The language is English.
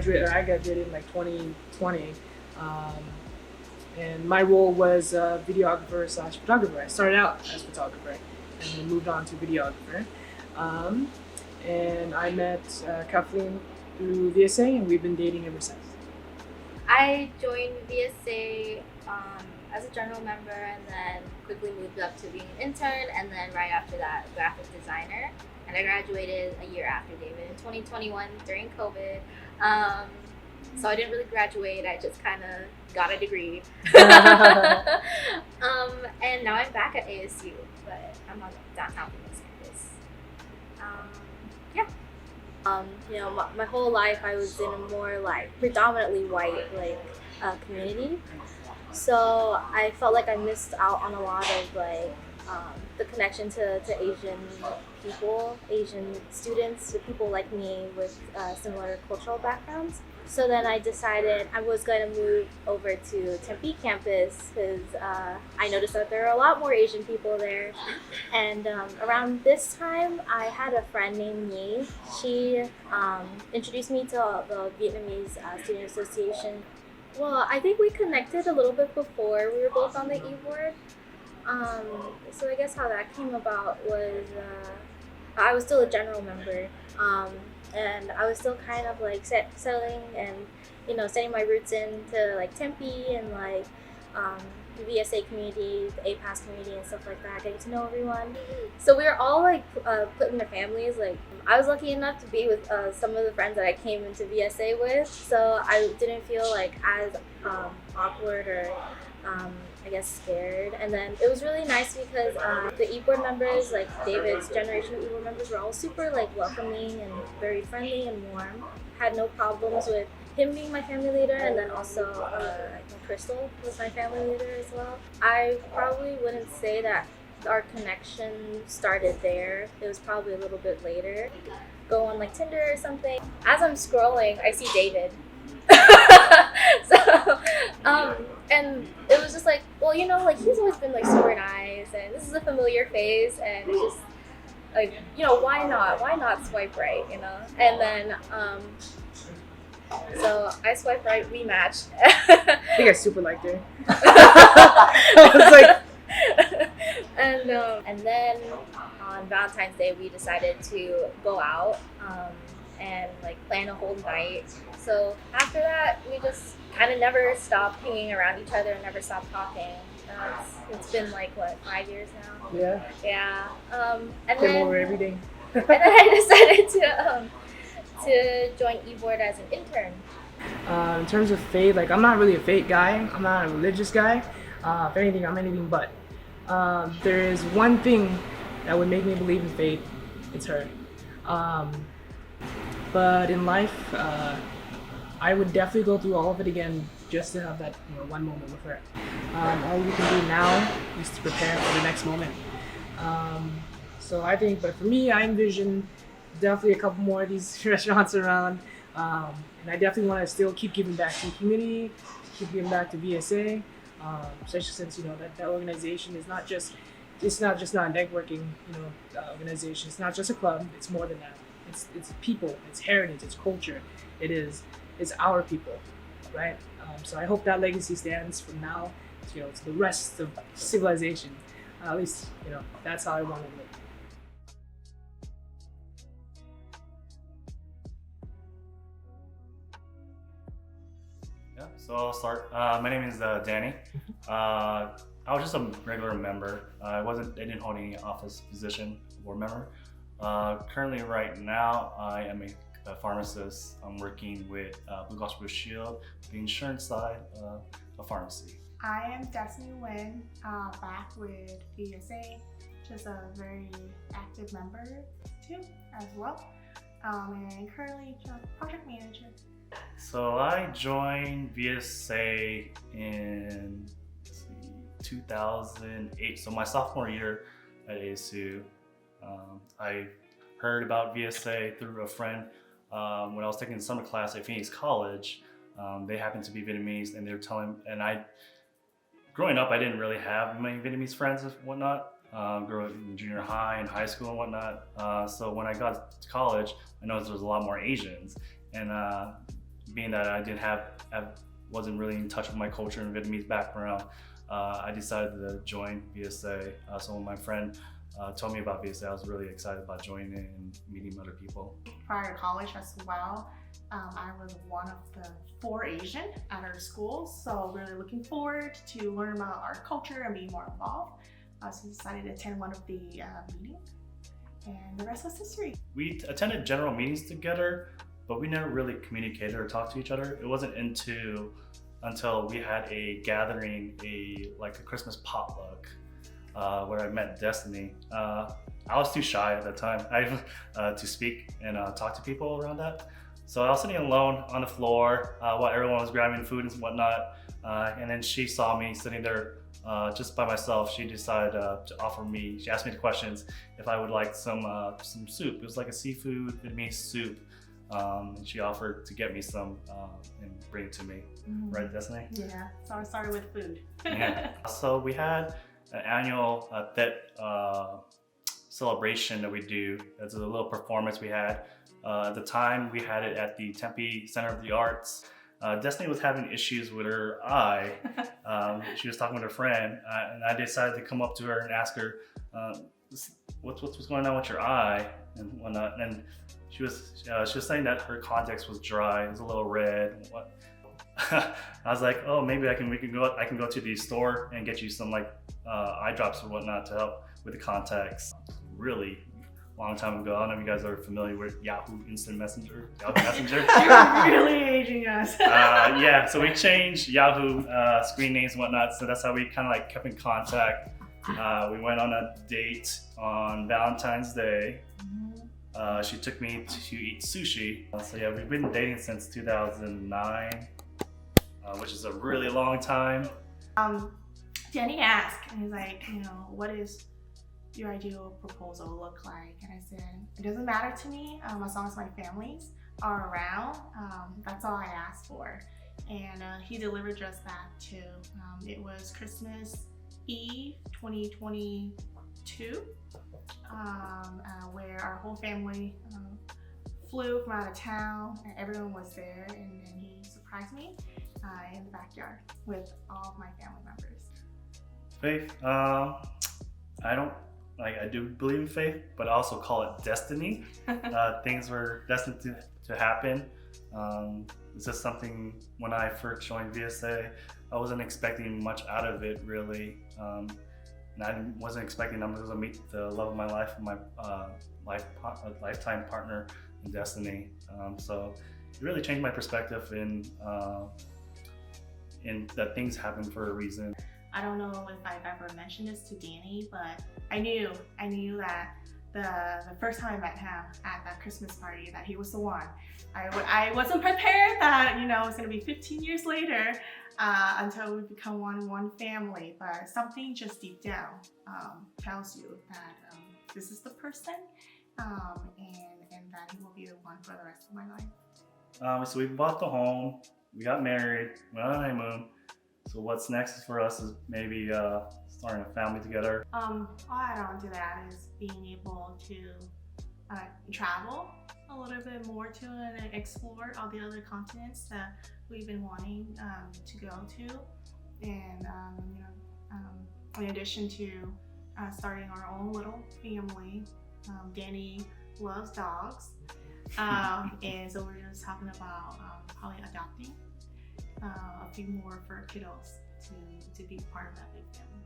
I graduated in like 2020. And my role was videographer slash photographer. I started out as photographer and then moved on to videographer. And I met Kathleen through VSA, and we've been dating ever since. I joined VSA as a general member and then quickly moved up to being an intern, and then right after that, graphic designer. And I graduated a year after David in 2021 during COVID. So I didn't really graduate, I just kind of got a degree. And now I'm back at ASU, but I'm on the downtown Phoenix campus. Yeah. My whole life I was in a more like predominantly white community, so I felt like I missed out on a lot of the connection to Asian people, Asian students, to people like me with similar cultural backgrounds. So then I decided I was going to move over to Tempe campus because I noticed that there are a lot more Asian people there. And around this time, I had a friend named Nhi. She introduced me to the Vietnamese Student Association. Well, I think we connected a little bit before we were both on the e-board. So I guess how that came about was I was still a general member. And I was still kind of like settling and setting my roots into like Tempe and the VSA community, the APAS community and stuff like that, getting to know everyone. So we were all put into families. I was lucky enough to be with some of the friends that I came into VSA with, so I didn't feel as awkward or I guess scared. And then it was really nice because the e-board members, like David's generation of e-board members, were all super welcoming and very friendly and warm. Had no problems with him being my family leader, and then also I think Crystal was my family leader as well. I probably wouldn't say that our connection started there. It was probably a little bit later. Go on Tinder or something. As I'm scrolling, I see David. So, and it was just he's always been super nice, and this is a familiar face, and it's just why not swipe right, and then so I swiped right, we matched. I think I super liked her. I was and then on Valentine's Day we decided to go out and plan a whole night. So after that, we just kind of never stopped hanging around each other and never stopped talking. It's been 5 years now? Yeah. Yeah. And Came over every day. And then I decided to join eBoard as an intern. In terms of faith, I'm not really a faith guy. I'm not a religious guy. If anything, I'm anything but. There is one thing that would make me believe in faith. It's her. But in life, I would definitely go through all of it again just to have that one moment with her. All we can do now is to prepare for the next moment. So I think, but for me, I envision definitely a couple more of these restaurants around. And I definitely want to still keep giving back to the community, keep giving back to VSA, especially since that organization is not just a networking organization. It's not just a club. It's more than that. It's people. It's heritage. It's culture. It's our people, right? So I hope that legacy stands from now to the rest of civilization. At least that's how I want to live. Yeah, so I'll start. My name is Danny. I was just a regular member. I didn't hold any office position, board member. Currently, right now, I am a pharmacist. I'm working with Blue Cross Blue Shield, the insurance side of a pharmacy. I am Destiny Nguyen, back with VSA, just a very active member too, as well, and currently project manager. So I joined VSA in 2008, so my sophomore year at ASU. I heard about VSA through a friend when I was taking a summer class at Phoenix College. They happened to be Vietnamese, and they were telling, growing up, I didn't really have many Vietnamese friends and whatnot. Growing up in junior high and high school and whatnot. So when I got to college, I noticed there was a lot more Asians. And being that I wasn't really in touch with my culture and Vietnamese background, I decided to join VSA. So when my friend told me about VSA, I was really excited about joining it and meeting other people. Prior to college as well, I was one of the 4 Asian at our school, so really looking forward to learn about our culture and being more involved. So decided to attend one of the meetings, and the rest was history. We attended general meetings together, but we never really communicated or talked to each other. It wasn't until we had a gathering, like a Christmas potluck, where I met Destiny. I was too shy at that time to speak and talk to people around that. So I was sitting alone on the floor while everyone was grabbing food and whatnot. And then she saw me sitting there just by myself. She decided to offer me, she asked me the questions if I would like some soup. It was like a seafood Vietnamese soup. And she offered to get me some and bring it to me. Right, Destiny? Yeah, so I started with food. Yeah. So we had an annual Tet celebration that we do. It's a little performance we had. At the time, we had it at the Tempe Center of the Arts. Destiny was having issues with her eye. She was talking with her friend, and I decided to come up to her and ask her, what's going on with your eye and whatnot. And she was saying that her contacts was dry. It was a little red. And what? I was like, oh, maybe I can go to the store and get you some like eye drops or whatnot to help with the contacts. Really long time ago. I don't know if you guys are familiar with Yahoo Instant Messenger. Yahoo Messenger. You're really aging us. Yeah, so we changed Yahoo screen names and whatnot. So that's how we kind of like kept in contact. We went on a date on Valentine's Day. She took me to eat sushi. So yeah, we've been dating since 2009, which is a really long time. Danny asked, and he's like, what is your ideal proposal look like? And I said, it doesn't matter to me as long as my families are around. That's all I asked for. And he delivered just that too. It was Christmas Eve 2022, where our whole family flew from out of town and everyone was there, and then he surprised me in the backyard with all of my family members. Faith, I do believe in faith, but I also call it destiny. Things were destined to happen. It's just something, when I first joined VSA, I wasn't expecting much out of it really. And I wasn't expecting I'm going to meet the love of my life, my lifetime partner in destiny. So it really changed my perspective in that things happen for a reason. I don't know if I've ever mentioned this to Danny, but I knew that the first time I met him at that Christmas party, that he was the one. I wasn't prepared that it was going to be 15 years later until we become one family. But something just deep down tells you that this is the person, and that he will be the one for the rest of my life. So we bought the home, we got married, went on a honeymoon. So what's next for us is maybe starting a family together. I'll add on to that is being able to travel a little bit more to and explore all the other continents that we've been wanting to go to. And in addition to starting our own little family, Danny loves dogs. And so we're just talking about probably adopting a few more fur kiddos to be part of that big family.